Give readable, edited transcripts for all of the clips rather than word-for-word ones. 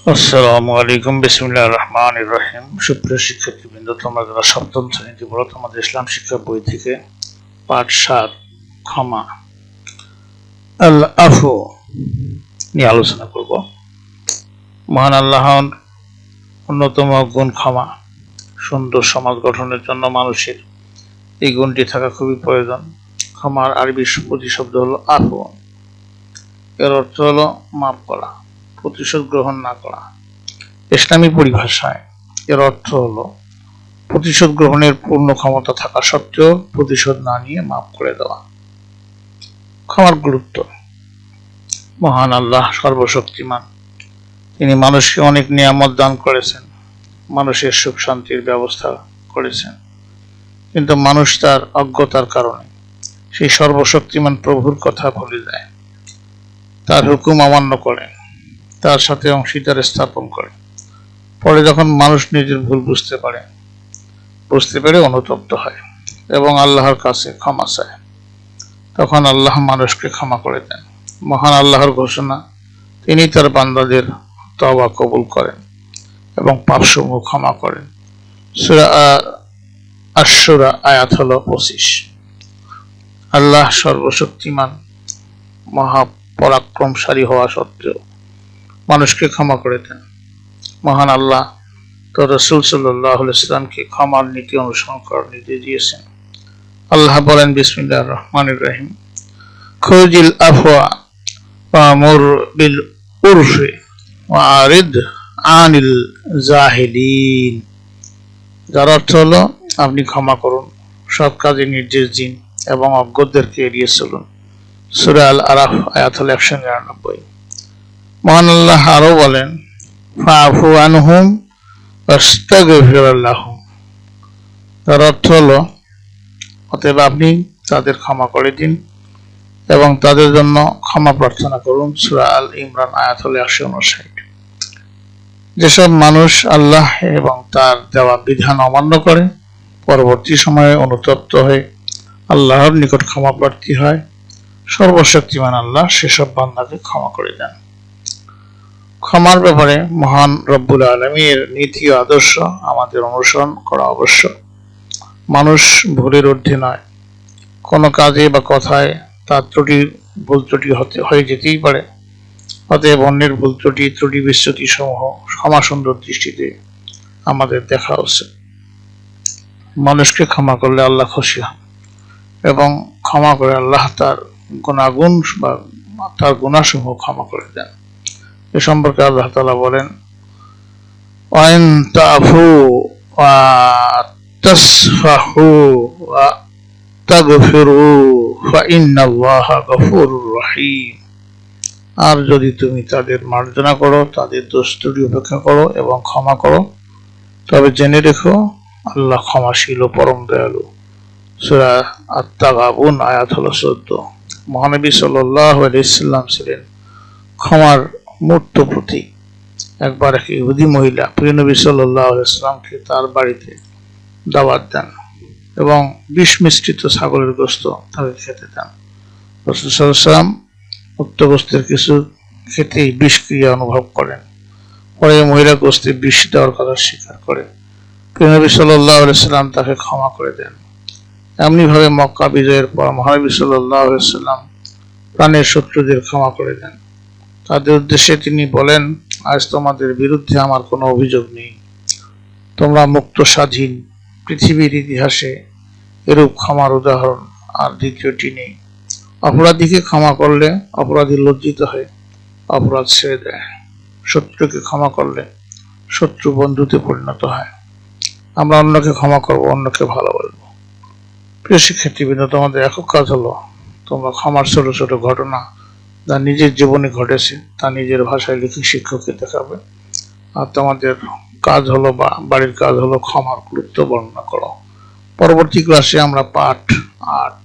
আসসালামু আলাইকুম, বিসমিল্লাহির রহমানির রহিম। সুপ্রিয় শিক্ষার্থীবৃন্দ, তোমরা যারা সপ্তম শ্রেণীতে পড়ো, তোমাদের ইসলাম শিক্ষা বই থেকে পাঠ 7 ক্ষমা আল আফু নিয়ে আলোচনা করব। মহান আল্লাহর অন্যতম গুণ ক্ষমা। সুন্দর সমাজ গঠনের জন্য মানুষের এই গুণটি থাকা খুবই প্রয়োজন। ক্ষমার আরবি প্রতিশব্দ হলো আফু। এর অর্থ হলো মাফ করা, প্রতিশোধ গ্রহণ না করা। ইসলামী পরিভাষায় এর অর্থ হলো প্রতিশোধ গ্রহণের পূর্ণ ক্ষমতা থাকা সত্ত্বেও প্রতিশোধ না নিয়ে মাফ করে দেওয়া। ক্ষমার গুরুত্ব। মহান আল্লাহ সর্বশক্তিমান। তিনি মানুষকে অনেক নিয়ামত দান করেছেন, মানুষের সুখ শান্তির ব্যবস্থা করেছেন, কিন্তু মানুষ তার অজ্ঞতার কারণে সেই সর্বশক্তিমান প্রভুর কথা ভুলে যায়, তার হুকুম অমান্য করে, তার সাথে অংশীদার স্থাপন করে। পরে যখন মানুষ নিজের ভুল বুঝতে পেরে অনুতপ্ত হয় এবং আল্লাহর কাছে ক্ষমা চায়, তখন আল্লাহ মানুষকে ক্ষমা করে দেন। মহান আল্লাহর ঘোষণা, তিনি তার বান্দাদের তওবা কবুল করেন এবং পাপসমূহ ক্ষমা করেন। সূরা আশ-শূরা আয়াত হলো 25। আল্লাহ সর্বশক্তিমান, মহাপরাক্রমশালী হওয়া সত্ত্বেও মানুষকে ক্ষমা করে দেন। মহান আল্লাহ তো রাসূল সাল্লাল্লাহু আলাইহি ওয়াসাল্লামকে ক্ষমার নীতি অনুসরণ করার নির্দেশ দিয়েছেন। আল্লাহ বলেন, বিসমিল্লাহির রহমানির রহিম, খুযিল আফওয়া ওয়া'মুর বিল উরফি ওয়া'রিদ আনিল জাহিলিন। যার অর্থ হলো, আপনি ক্ষমা করুন, সৎ কাজে নির্দেশ দিন এবং অজ্ঞদেরকে এড়িয়ে চলুন। সূরা আল আরাফ আয়াত হলো 199। মহান আল্লাহ আরো বলেন, ফা'ফু আনহুম ওয়াস্তাগফির লাহুম। তার অর্থ হলো, অতএব আপনি তাদের ক্ষমা করে দিন এবং তাদের জন্য ক্ষমা প্রার্থনা করুন। সূরা আল ইমরান আয়াত হলো 159। যেসব মানুষ আল্লাহ এবং তার দেওয়া বিধান অমান্য করে পরবর্তী সময়ে অনুতপ্ত হয়ে আল্লাহর নিকট ক্ষমা প্রার্থী হয়, সর্বশক্তিমান আল্লাহ সেসব বান্দাকে ক্ষমা করে দেন। ক্ষমার ব্যাপারে মহান রব্বুল আলামিনের নীতি ও আদর্শ আমাদের অনুসরণ করা আবশ্যক। মানুষ ভুলের ঊর্ধ্বে নয়। কোনো কাজে বা কথায় তার ভুল ত্রুটি হয়ে যেতেই পারে। অতএব অন্যের ভুল ত্রুটি বিচ্যুতি সমূহ ক্ষমা সুন্দর দৃষ্টিতে আমাদের দেখা উচিত। মানুষকে ক্ষমা করলে আল্লাহ খুশি হন এবং ক্ষমা করে আল্লাহ তার গুণাগুণ বা তার গুণাসমূহ ক্ষমা করে দেন। এ সম্পর্কে আল্লাহ তাআলা বলেন, ওয়াইন তা'ফু ওয়া তাসফাহু ওয়া তাগফিরু ফাইন্নাল্লাহা গফুরুর রহিম। আর যদি তুমি তাদের মার্জনা করো, তাদের দোষ ত্রুটি উপেক্ষা করো এবং ক্ষমা করো, তবে জেনে রেখো আল্লাহ ক্ষমাশীল ও পরম দয়ালু। সূরা আত-তাগাবুন আয়াত হলো 14। মহানবী সাল্লাল্লাহু আলাইহি ওয়াসাল্লাম ছিলেন ক্ষমার মূর্ত প্রতীক। একবার এক ইহুদি মহিলা প্রিয় নবী সাল্লাল্লাহু আলাইহি ওয়াসাল্লামকে তার বাড়িতে দাওয়াত দেন এবং বিষ মিশ্রিত ছাগলের গোশত তাকে খেতে দেন। রাসূল সাল্লাল্লাহু আলাইহি ওয়াসাল্লাম উক্ত গোশতের কিছু খেতেই বিষক্রিয়া অনুভব করেন। পরে মহিলা গোশতে বিষ দেওয়ার কথা স্বীকার করে প্রিয় নবী সাল্লাল্লাহু আলাইহি ওয়াসাল্লাম তাকে ক্ষমা করে দেন। এমনিভাবে মক্কা বিজয়ের পর মহানবী সাল্লাল্লাহু আলাইহি ওয়াসাল্লাম প্রাণের শত্রুদের ক্ষমা করে দেন। তাদের উদ্দেশ্যে তিনি বলেন, আজ তোমাদের বিরুদ্ধে আমার কোনো অভিযোগ নেই, তোমরা মুক্ত স্বাধীন। পৃথিবীর ইতিহাসে এরূপ ক্ষমার উদাহরণ আর দ্বিতীয়টি নেই। অপরাধীকে ক্ষমা করলে অপরাধী লজ্জিত হয়ে অপরাধ ছেড়ে দেয়। শত্রুকে ক্ষমা করলে শত্রু বন্ধুতে পরিণত হয়। আমরা অন্যকে ক্ষমা করব, অন্যকে ভালোবাসবো। প্রিয় শিক্ষার্থীবৃন্দ, তোমাদের একক কাজ হলো তোমরা ক্ষমার ছোট ছোট ঘটনা যা নিজের জীবনে ঘটেছে তা নিজের ভাষায় লিখে শিক্ষককে দেখাবে। আর তোমাদের কাজ হলো বা বাড়ির কাজ হলো ক্ষমার গুরুত্ব বর্ণনা করো। পরবর্তী ক্লাসে আমরা পাঠ 8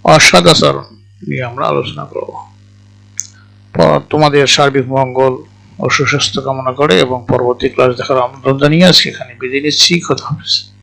অসদাচরণ নিয়ে আমরা আলোচনা করব। তোমাদের সার্বিক মঙ্গল ও সুস্বাস্থ্য কামনা করে এবং পরবর্তী ক্লাস দেখার আমন্ত্রণ জানিয়ে আজকে এখানে বিদায় নিচ্ছি। খোদা হাফেজ।